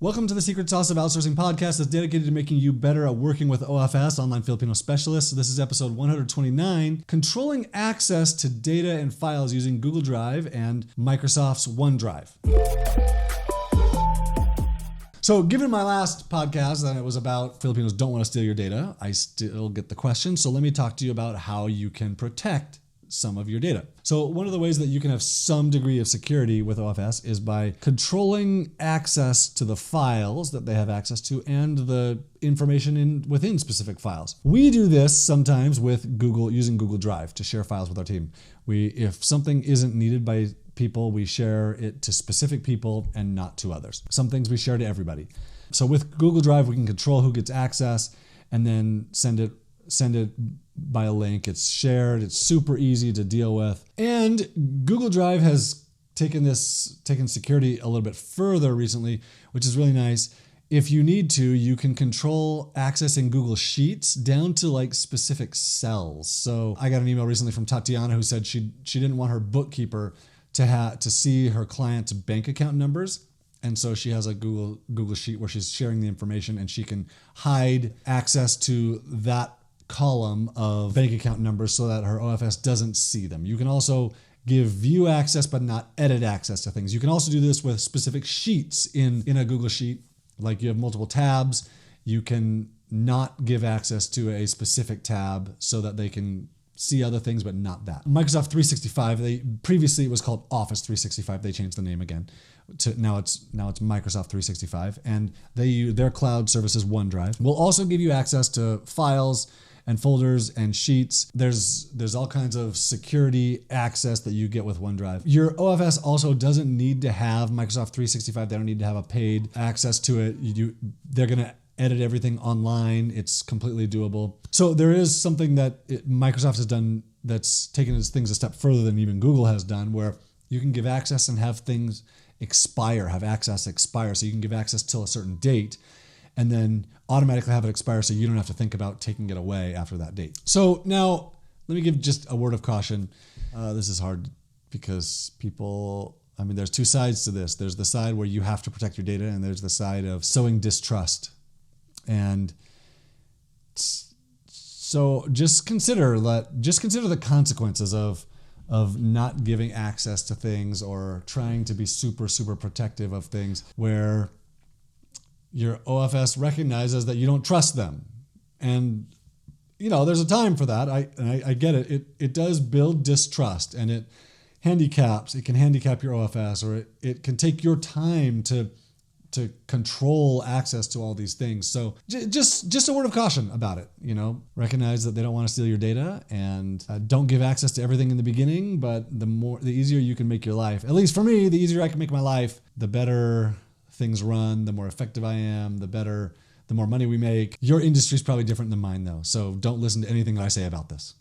Welcome to the Secret Sauce of Outsourcing podcast that's dedicated to making you better at working with OFS, online Filipino specialists. This is episode 129, controlling access to data and files using Google Drive and Microsoft's OneDrive. So given my last podcast that it was about Filipinos don't want to steal your data, I still get the question. So let me talk to you about how you can protect some of your data. So one of the ways that you can have some degree of security with OFS is by controlling access to the files that they have access to and the information within specific files. We do this sometimes with using Google Drive to share files with our team. If something isn't needed by people, we share it to specific people and not to others. Some things we share to everybody. So with Google Drive, we can control who gets access and then send it by a link. It's shared. It's super easy to deal with. And Google Drive has taken security a little bit further recently, which is really nice. If you need to, you can control access in Google Sheets down to like specific cells. So I got an email recently from Tatiana who said she didn't want her bookkeeper to see her client's bank account numbers. And so she has a Google Sheet where she's sharing the information and she can hide access to that column of bank account numbers so that her OFS doesn't see them. You can also give view access but not edit access to things. You can also do this with specific sheets in a Google Sheet. Like you have multiple tabs, you can not give access to a specific tab so that they can see other things but not that. Microsoft 365, previously it was called Office 365. They changed the name again. Now it's Microsoft 365, and their cloud service is OneDrive. Will also give you access to files and folders and sheets. There's all kinds of security access that you get with OneDrive. Your OFS also doesn't need to have Microsoft 365. They don't need to have a paid access to it. They're gonna edit everything online. It's completely doable. So there is something that Microsoft has done that's taken things a step further than even Google has done, where you can give access and have things have access expire. So you can give access till a certain date and then automatically have it expire so you don't have to think about taking it away after that date. So now let me give just a word of caution. This is hard because there's two sides to this. There's the side where you have to protect your data and there's the side of sowing distrust. And so just consider the consequences of not giving access to things or trying to be super, super protective of things where your OFS recognizes that you don't trust them. And, there's a time for that. I get it. It does build distrust and it can handicap your OFS, or it can take your time to control access to all these things. So just a word of caution about it, recognize that they don't want to steal your data and don't give access to everything in the beginning, but the easier you can make your life, at least for me, the easier I can make my life, the better things run, the more effective I am, the more money we make. Your industry is probably different than mine though. So don't listen to anything that I say about this.